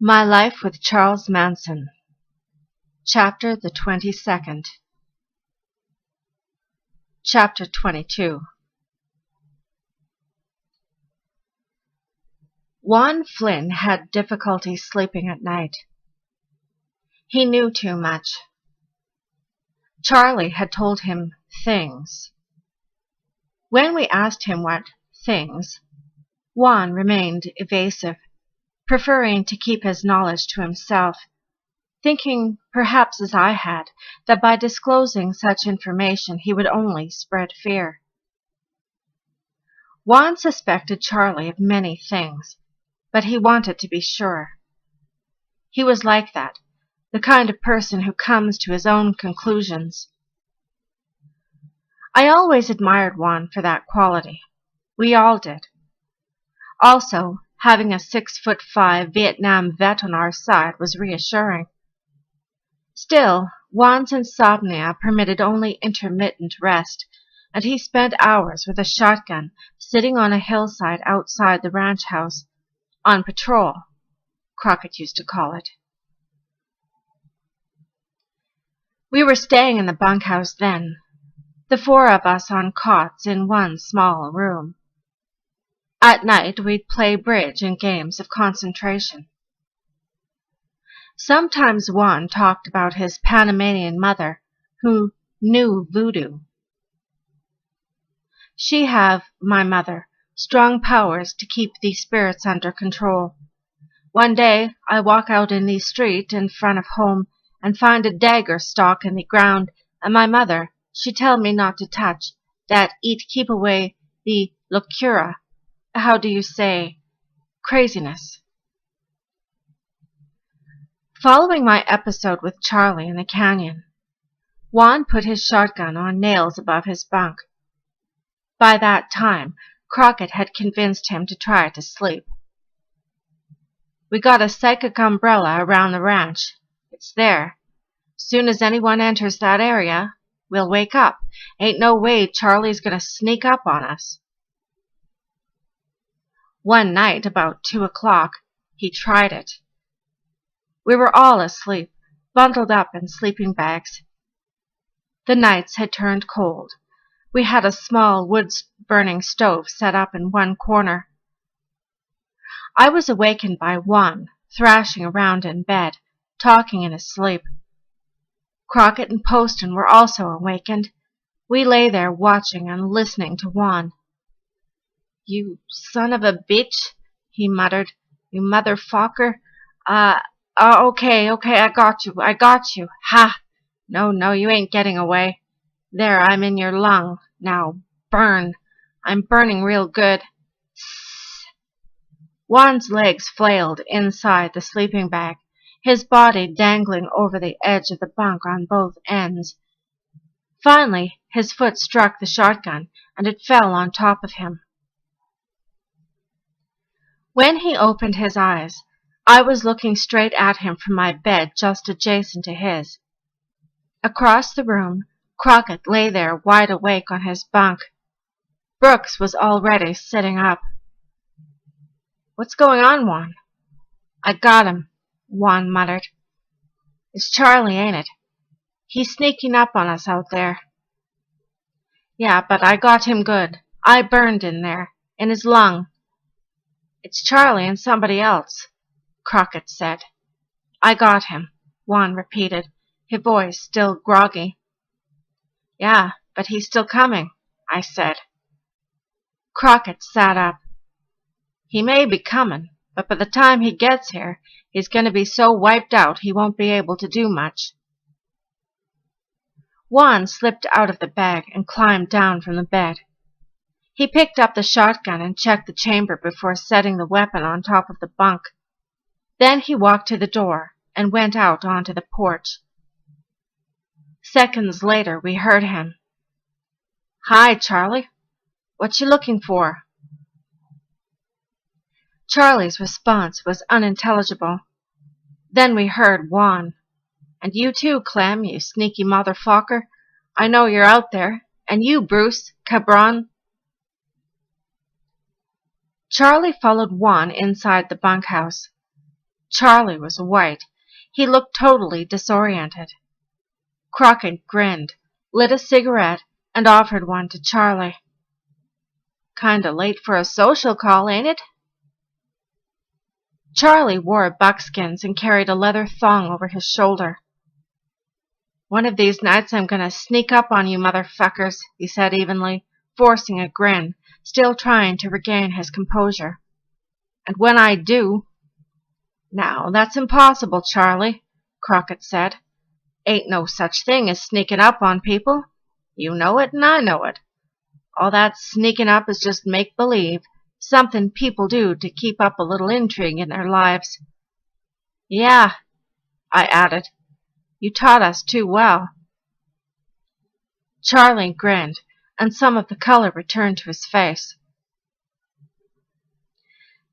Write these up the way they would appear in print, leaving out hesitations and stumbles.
My Life with Charles Manson. Chapter the 22nd. Chapter 22. Juan Flynn had difficulty sleeping at night. He knew too much. Charlie had told him things. When we asked him what things, Juan remained evasive, preferring to keep his knowledge to himself, thinking, perhaps as I had, that by disclosing such information he would only spread fear. Juan suspected Charlie of many things, but he wanted to be sure. He was like that, the kind of person who comes to his own conclusions. I always admired Juan for that quality. We all did. Also, having a 6'5" Vietnam vet on our side was reassuring. Still, Juan's insomnia permitted only intermittent rest, and he spent hours with a shotgun sitting on a hillside outside the ranch house, on patrol, Crockett used to call it. We were staying in the bunkhouse then, the four of us on cots in one small room. At night we'd play bridge and games of concentration. Sometimes Juan talked about his Panamanian mother, who knew voodoo. She have, my mother, strong powers to keep these spirits under control. One day I walk out in the street in front of home and find a dagger stock in the ground, and my mother, she tell me not to touch, that it keep away the locura, how do you say, craziness. Following my episode with Charlie in the canyon, Juan put his shotgun on nails above his bunk. By that time, Crockett had convinced him to try to sleep. We got a psychic umbrella around the ranch. It's there. Soon as anyone enters that area, we'll wake up. Ain't no way Charlie's gonna sneak up on us. One night, about 2 o'clock, he tried it. We were all asleep, bundled up in sleeping bags. The nights had turned cold. We had a small wood-burning stove set up in one corner. I was awakened by Juan, thrashing around in bed, talking in his sleep. Crockett and Poston were also awakened. We lay there watching and listening to Juan. "You son of a bitch," he muttered. "You motherfucker. Okay, I got you. Ha! No, you ain't getting away. There, I'm in your lung. Now, burn. I'm burning real good." Juan's legs flailed inside the sleeping bag, his body dangling over the edge of the bunk on both ends. Finally, his foot struck the shotgun, and it fell on top of him. When he opened his eyes, I was looking straight at him from my bed just adjacent to his. Across the room, Crockett lay there wide awake on his bunk. Brooks was already sitting up. "What's going on, Juan?" "I got him," Juan muttered. "It's Charlie, ain't it? He's sneaking up on us out there." "Yeah, but I got him good. I burned in there, in his lung." "It's Charlie and somebody else," Crockett said. "I got him," Juan repeated, his voice still groggy. "Yeah, but he's still coming," I said. Crockett sat up. "He may be coming, but by the time he gets here, he's going to be so wiped out he won't be able to do much." Juan slipped out of the bag and climbed down from the bed. He picked up the shotgun and checked the chamber before setting the weapon on top of the bunk. Then he walked to the door and went out onto the porch. Seconds later, we heard him. "Hi, Charlie. What you looking for?" Charlie's response was unintelligible. Then we heard Juan. "And you too, Clem, you sneaky motherfucker. I know you're out there. And you, Bruce, cabron." Charlie followed Juan inside the bunkhouse. Charlie was white. He looked totally disoriented. Crockett grinned, lit a cigarette, and offered one to Charlie. "Kinda late for a social call, ain't it?" Charlie wore buckskins and carried a leather thong over his shoulder. "One of these nights I'm gonna sneak up on you motherfuckers," he said evenly, forcing a grin, still trying to regain his composure. "And when I do—" "Now, that's impossible, Charlie," Crockett said. "Ain't no such thing as sneaking up on people. You know it and I know it. All that sneaking up is just make-believe, something people do to keep up a little intrigue in their lives." "Yeah," I added. "You taught us too well." Charlie grinned, and some of the color returned to his face.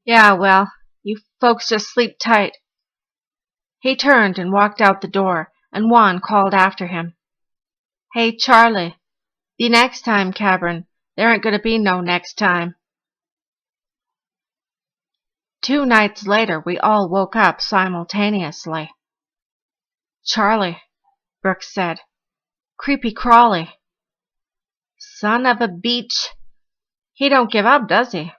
"Yeah, well, you folks just sleep tight." He turned and walked out the door, and Juan called after him. "Hey, Charlie, the next time, cabron. There ain't gonna be no next time." 2 nights later, we all woke up simultaneously. "Charlie," Brooks said. "Creepy crawly." "Son of a beach. He don't give up, does he?"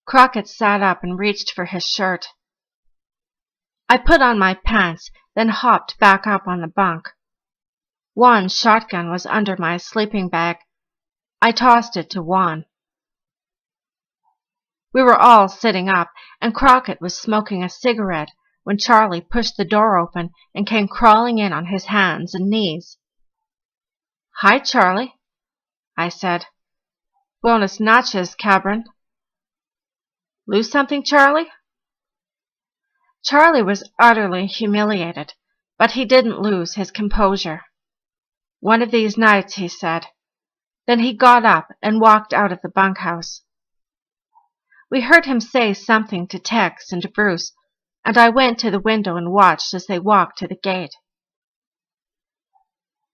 Crockett sat up and reached for his shirt. I put on my pants, then hopped back up on the bunk. Juan's shotgun was under my sleeping bag. I tossed it to Juan. We were all sitting up, and Crockett was smoking a cigarette when Charlie pushed the door open and came crawling in on his hands and knees. "Hi, Charlie," I said. "Buenas noches, cabron." "Lose something, Charlie?" Charlie was utterly humiliated, but he didn't lose his composure. "One of these nights," he said. Then he got up and walked out of the bunkhouse. We heard him say something to Tex and to Bruce, and I went to the window and watched as they walked to the gate.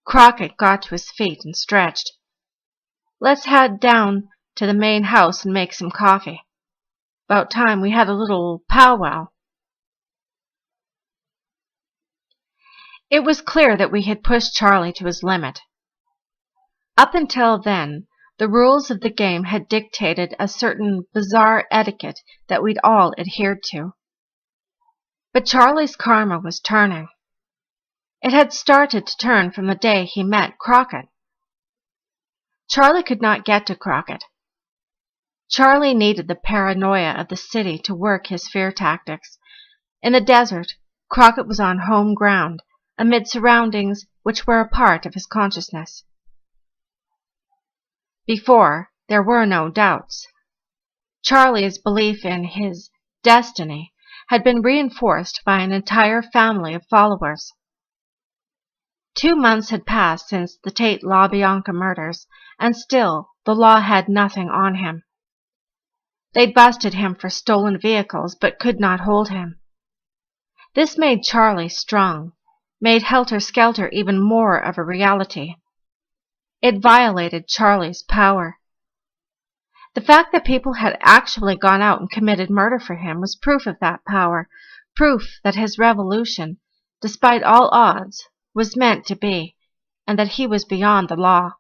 Crockett got to his feet and stretched. "Let's head down to the main house and make some coffee. 'Bout time we had a little powwow." It was clear that we had pushed Charlie to his limit. Up until then, the rules of the game had dictated a certain bizarre etiquette that we'd all adhered to. But Charlie's karma was turning. It had started to turn from the day he met Crockett. Charlie could not get to Crockett. Charlie needed the paranoia of the city to work his fear tactics. In the desert, Crockett was on home ground, amid surroundings which were a part of his consciousness. Before, there were no doubts. Charlie's belief in his destiny had been reinforced by an entire family of followers. 2 months had passed since the Tate LaBianca murders, and still the law had nothing on him. They'd busted him for stolen vehicles, but could not hold him. This made Charlie strong, made Helter Skelter even more of a reality. It violated Charlie's power. The fact that people had actually gone out and committed murder for him was proof of that power, proof that his revolution, despite all odds, was meant to be, and that he was beyond the law.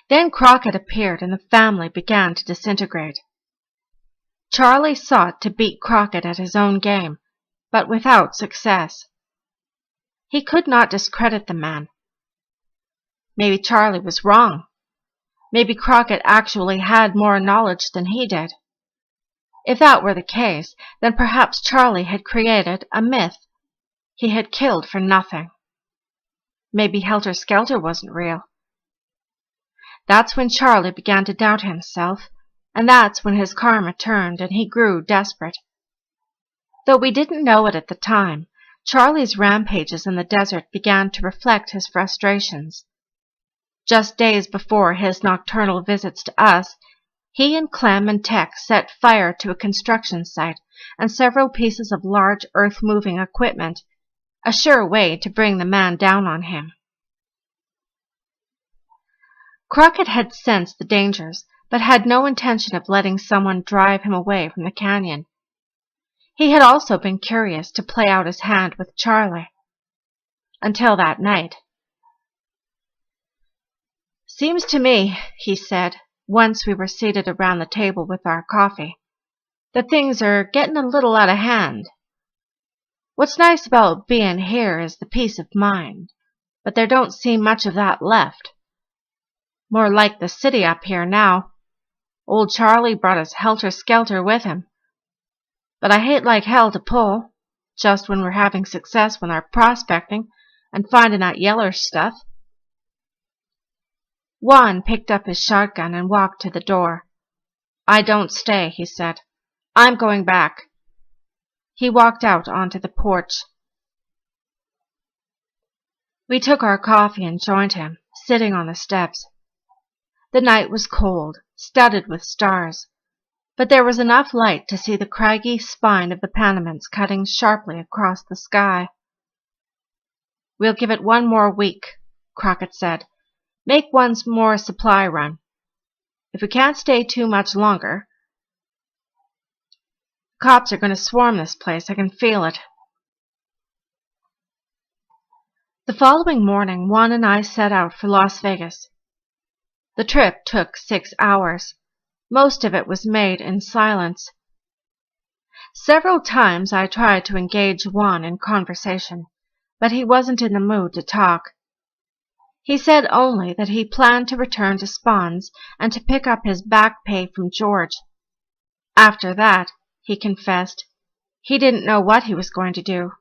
Then Crockett appeared and the family began to disintegrate. Charlie sought to beat Crockett at his own game, but without success. He could not discredit the man. Maybe Charlie was wrong. Maybe Crockett actually had more knowledge than he did. If that were the case, then perhaps Charlie had created a myth. He had killed for nothing. Maybe Helter Skelter wasn't real. That's when Charlie began to doubt himself, and that's when his karma turned and he grew desperate. Though we didn't know it at the time, Charlie's rampages in the desert began to reflect his frustrations. Just days before his nocturnal visits to us, he and Clem and Tex set fire to a construction site and several pieces of large earth-moving equipment, a sure way to bring the man down on him. Crockett had sensed the dangers, but had no intention of letting someone drive him away from the canyon. He had also been curious to play out his hand with Charlie. Until that night. "Seems to me," he said, once we were seated around the table with our coffee, "that things are getting a little out of hand. What's nice about being here is the peace of mind, but there don't seem much of that left. More like the city up here now. Old Charlie brought us helter-skelter with him. But I hate like hell to pull, just when we're having success with our prospecting and finding that yeller stuff." Juan picked up his shotgun and walked to the door. "I don't stay," he said. "I'm going back." He walked out onto the porch. We took our coffee and joined him, sitting on the steps. The night was cold, studded with stars, but there was enough light to see the craggy spine of the Panamints cutting sharply across the sky. "We'll give it one more week," Crockett said. "Make one more supply run. If we can't stay too much longer, cops are going to swarm this place. I can feel it." The following morning, Juan and I set out for Las Vegas. The trip took 6 hours. Most of it was made in silence. Several times I tried to engage Juan in conversation, but he wasn't in the mood to talk. He said only that he planned to return to Spawn's and to pick up his back pay from George. After that, he confessed, he didn't know what he was going to do.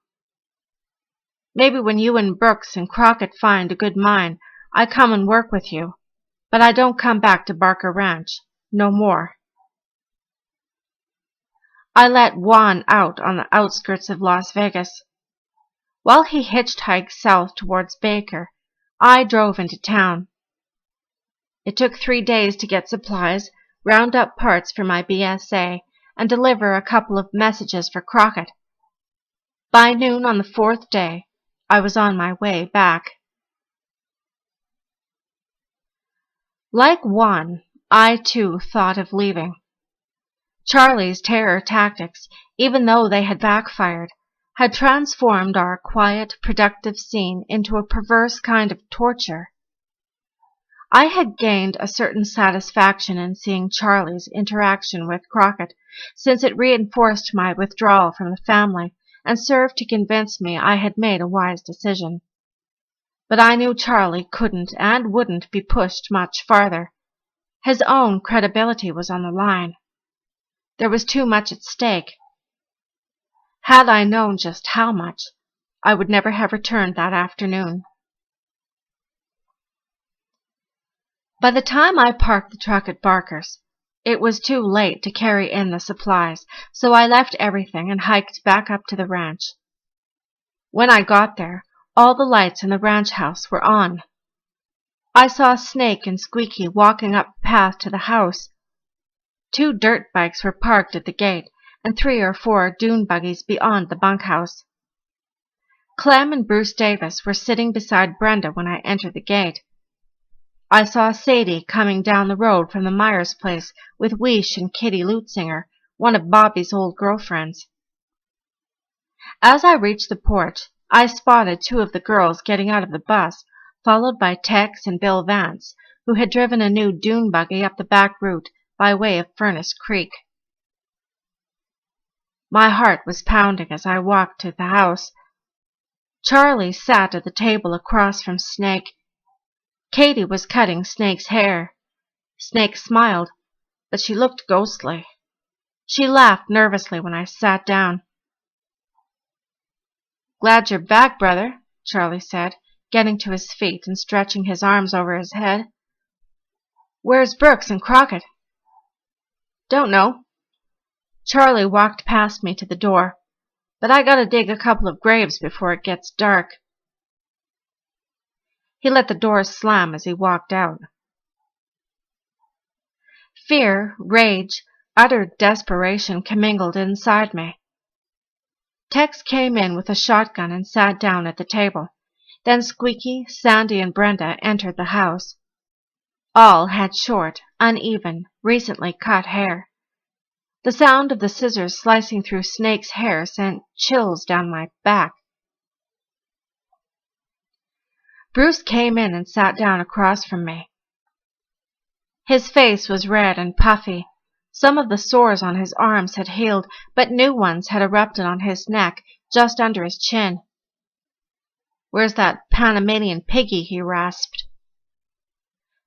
"Maybe when you and Brooks and Crockett find a good mine, I come and work with you, but I don't come back to Barker Ranch. No more." I let Juan out on the outskirts of Las Vegas. While he hitchhiked south towards Baker, I drove into town. It took 3 days to get supplies, round up parts for my BSA, and deliver a couple of messages for Crockett. By noon on the 4th day, I was on my way back. Like Juan, I too thought of leaving. Charlie's terror tactics, even though they had backfired, had transformed our quiet, productive scene into a perverse kind of torture. I had gained a certain satisfaction in seeing Charlie's interaction with Crockett, since it reinforced my withdrawal from the family and served to convince me I had made a wise decision. But I knew Charlie couldn't and wouldn't be pushed much farther. His own credibility was on the line. There was too much at stake. Had I known just how much, I would never have returned that afternoon. By the time I parked the truck at Barker's, it was too late to carry in the supplies, so I left everything and hiked back up to the ranch. When I got there, all the lights in the ranch house were on. I saw Snake and Squeaky walking up the path to the house. 2 dirt bikes were parked at the gate, and 3 or 4 dune buggies beyond the bunkhouse. Clem and Bruce Davis were sitting beside Brenda when I entered the gate. I saw Sadie coming down the road from the Myers place with Weish and Kitty Lutsinger, one of Bobby's old girlfriends. As I reached the porch, I spotted 2 of the girls getting out of the bus, followed by Tex and Bill Vance, who had driven a new dune buggy up the back route by way of Furnace Creek. My heart was pounding as I walked to the house. Charlie sat at the table across from Snake. Katie was cutting Snake's hair. Snake smiled, but she looked ghostly. She laughed nervously when I sat down. "Glad you're back, brother," Charlie said, getting to his feet and stretching his arms over his head. "Where's Brooks and Crockett?" "Don't know." Charlie walked past me to the door, "but I gotta dig a couple of graves before it gets dark." He let the door slam as he walked out. Fear, rage, utter desperation commingled inside me. Tex came in with a shotgun and sat down at the table. Then Squeaky, Sandy, and Brenda entered the house. All had short, uneven, recently cut hair. The sound of the scissors slicing through Snake's hair sent chills down my back. Bruce came in and sat down across from me. His face was red and puffy. Some of the sores on his arms had healed, but new ones had erupted on his neck, just under his chin. "Where's that Panamanian piggy?" he rasped.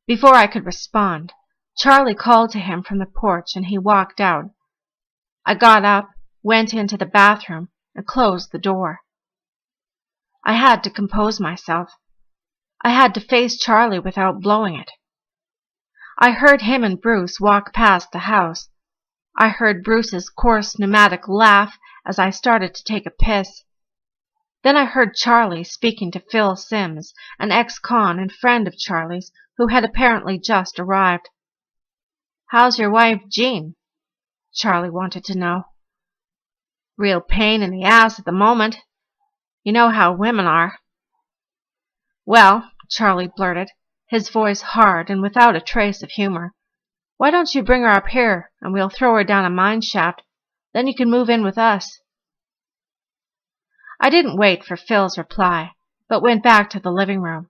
Before I could respond, Charlie called to him from the porch, and he walked out. I got up, went into the bathroom, and closed the door. I had to compose myself. I had to face Charlie without blowing it. I heard him and Bruce walk past the house. I heard Bruce's coarse pneumatic laugh as I started to take a piss. Then I heard Charlie speaking to Phil Sims, an ex-con and friend of Charlie's who had apparently just arrived. "How's your wife, Jean?" Charlie wanted to know. "Real pain in the ass at the moment. You know how women are." "Well," Charlie blurted, his voice hard and without a trace of humor, "why don't you bring her up here, and we'll throw her down a mine shaft. Then you can move in with us." I didn't wait for Phil's reply, but went back to the living room.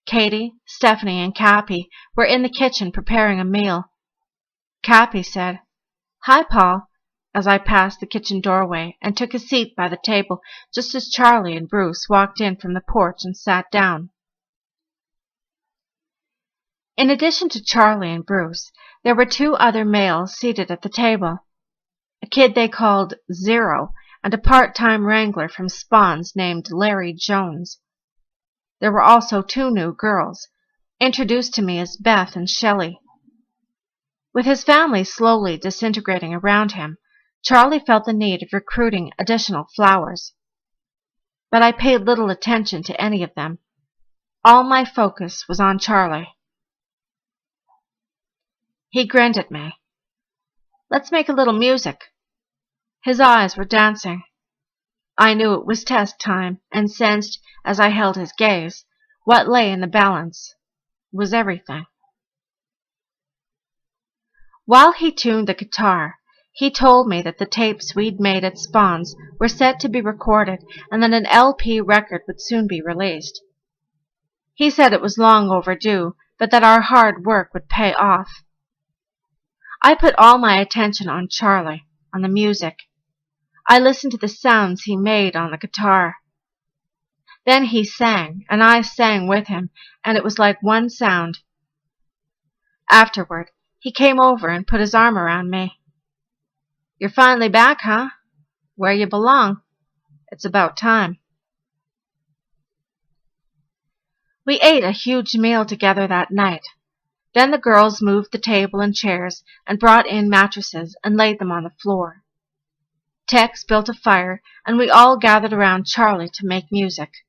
Katie, Stephanie, and Cappy were in the kitchen preparing a meal. Cappy said, "Hi, Paul," as I passed the kitchen doorway and took a seat by the table just as Charlie and Bruce walked in from the porch and sat down. In addition to Charlie and Bruce, there were two other males seated at the table. A kid they called Zero, and a part-time wrangler from Spawns named Larry Jones. There were also two new girls, introduced to me as Beth and Shelley. With his family slowly disintegrating around him, Charlie felt the need of recruiting additional flowers. But I paid little attention to any of them. All my focus was on Charlie. He grinned at me. "Let's make a little music." His eyes were dancing. I knew it was test time and sensed, as I held his gaze, what lay in the balance was everything. While he tuned the guitar, he told me that the tapes we'd made at Spawns were set to be recorded and that an LP record would soon be released. He said it was long overdue, but that our hard work would pay off. I put all my attention on Charlie, on the music. I listened to the sounds he made on the guitar. Then he sang, and I sang with him, and it was like one sound. Afterward, he came over and put his arm around me. "You're finally back, huh? Where you belong. It's about time." We ate a huge meal together that night. Then the girls moved the table and chairs and brought in mattresses and laid them on the floor. Tex built a fire, and we all gathered around Charlie to make music.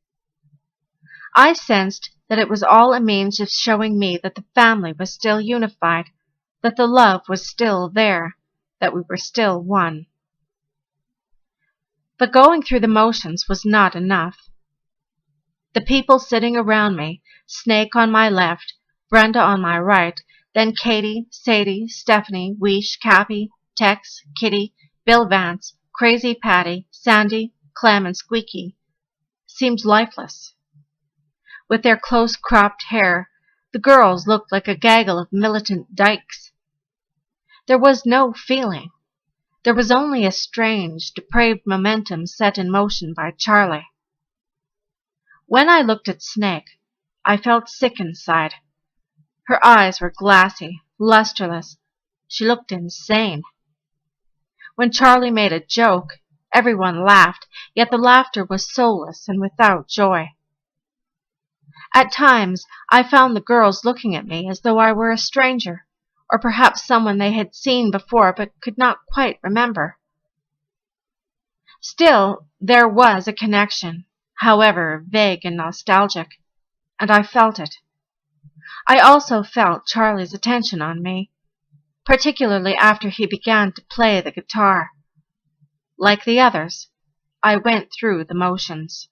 I sensed that it was all a means of showing me that the family was still unified, that the love was still there, that we were still one. But going through the motions was not enough. The people sitting around me, Snake on my left, Brenda on my right, then Katie, Sadie, Stephanie, Weish, Cappy, Tex, Kitty, Bill Vance, Crazy Patty, Sandy, Clem, and Squeaky, seemed lifeless. With their close-cropped hair, the girls looked like a gaggle of militant dykes. There was no feeling. There was only a strange, depraved momentum set in motion by Charlie. When I looked at Snake, I felt sick inside. Her eyes were glassy, lusterless. She looked insane. When Charlie made a joke, everyone laughed, yet the laughter was soulless and without joy. At times, I found the girls looking at me as though I were a stranger, or perhaps someone they had seen before but could not quite remember. Still, there was a connection, however vague and nostalgic, and I felt it. I also felt Charlie's attention on me, particularly after he began to play the guitar. Like the others, I went through the motions.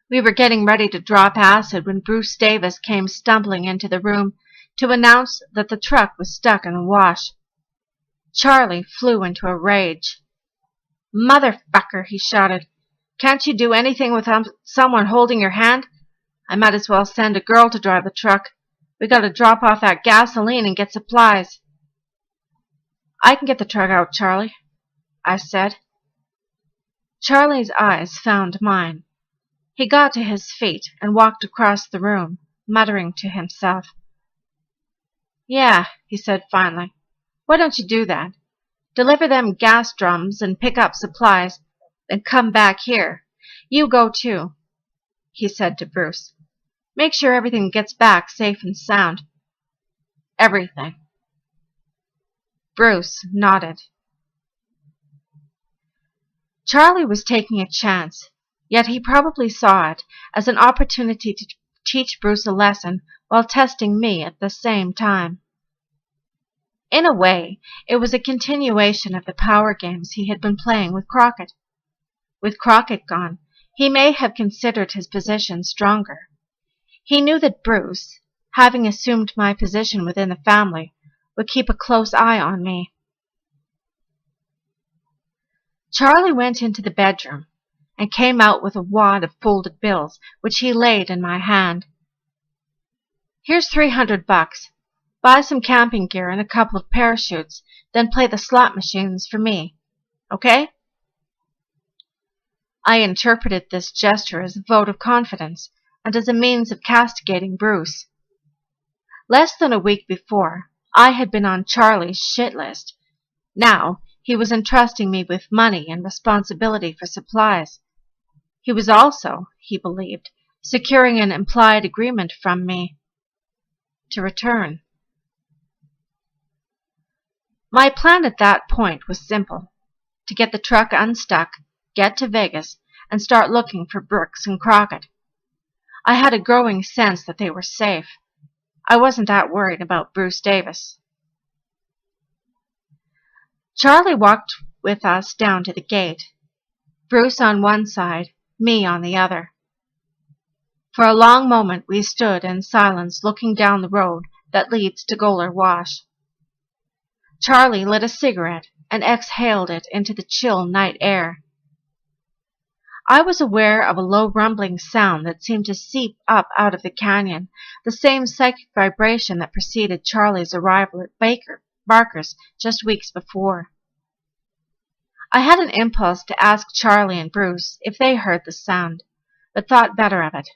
We were getting ready to drop acid when Bruce Davis came stumbling into the room. to announce that the truck was stuck in the wash. Charlie flew into a rage. "Motherfucker," he shouted. "Can't you do anything without someone holding your hand? I might as well send a girl to drive the truck. We gotta drop off that gasoline and get supplies." "I can get the truck out, Charlie," I said. Charlie's eyes found mine. He got to his feet and walked across the room, muttering to himself. "Yeah," he said finally. "Why don't you do that? Deliver them gas drums and pick up supplies, then come back here. You go too," he said to Bruce. "Make sure everything gets back safe and sound." "Everything." Bruce nodded. Charlie was taking a chance, yet he probably saw it as an opportunity to teach Bruce a lesson while testing me at the same time. In a way, it was a continuation of the power games he had been playing with Crockett. With Crockett gone, he may have considered his position stronger. He knew that Bruce, having assumed my position within the family, would keep a close eye on me. Charlie went into the bedroom and came out with a wad of folded bills, which he laid in my hand. "Here's $300. Buy some camping gear and a couple of parachutes, then play the slot machines for me. Okay?" I interpreted this gesture as a vote of confidence and as a means of castigating Bruce. Less than a week before, I had been on Charlie's shit list. Now, he was entrusting me with money and responsibility for supplies. He was also, he believed, securing an implied agreement from me to return. My plan at that point was simple: to get the truck unstuck, get to Vegas, and start looking for Brooks and Crockett. I had a growing sense that they were safe. I wasn't that worried about Bruce Davis. Charlie walked with us down to the gate, Bruce on one side, me on the other. For a long moment we stood in silence looking down the road that leads to Goler Wash. Charlie lit a cigarette and exhaled it into the chill night air. I was aware of a low rumbling sound that seemed to seep up out of the canyon, the same psychic vibration that preceded Charlie's arrival at Barker's just weeks before. I had an impulse to ask Charlie and Bruce if they heard the sound, but thought better of it.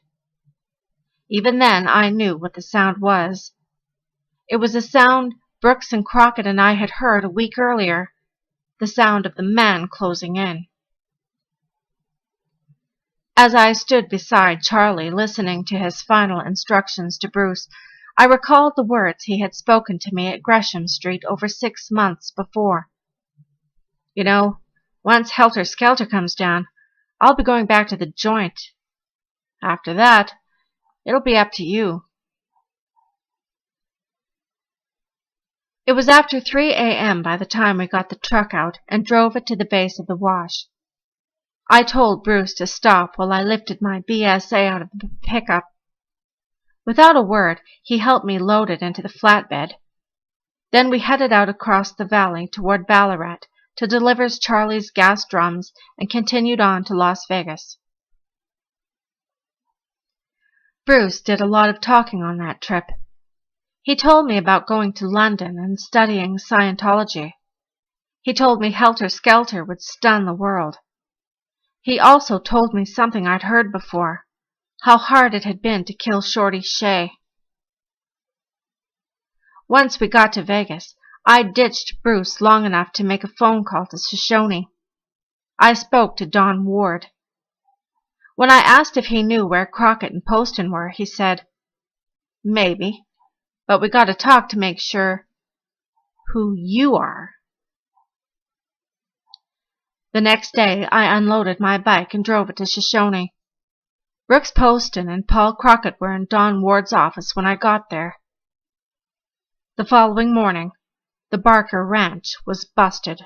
Even then I knew what the sound was. It was a sound Brooks and Crockett and I had heard a week earlier, the sound of the man closing in. As I stood beside Charlie, listening to his final instructions to Bruce, I recalled the words he had spoken to me at Gresham Street over 6 months before. "You know, once Helter Skelter comes down, I'll be going back to the joint. After that, it'll be up to you." It was after 3 a.m. by the time we got the truck out and drove it to the base of the wash. I told Bruce to stop while I lifted my BSA out of the pickup. Without a word, he helped me load it into the flatbed. Then we headed out across the valley toward Ballarat to deliver Charlie's gas drums and continued on to Las Vegas. Bruce did a lot of talking on that trip. He told me about going to London and studying Scientology. He told me Helter Skelter would stun the world. He also told me something I'd heard before, how hard it had been to kill Shorty Shea. Once we got to Vegas, I ditched Bruce long enough to make a phone call to Shoshone. I spoke to Don Ward. When I asked if he knew where Crockett and Poston were, he said, "Maybe, but we got to talk to make sure who you are." The next day, I unloaded my bike and drove it to Shoshone. Brooks Poston and Paul Crockett were in Don Ward's office when I got there. The following morning, the Barker Ranch was busted.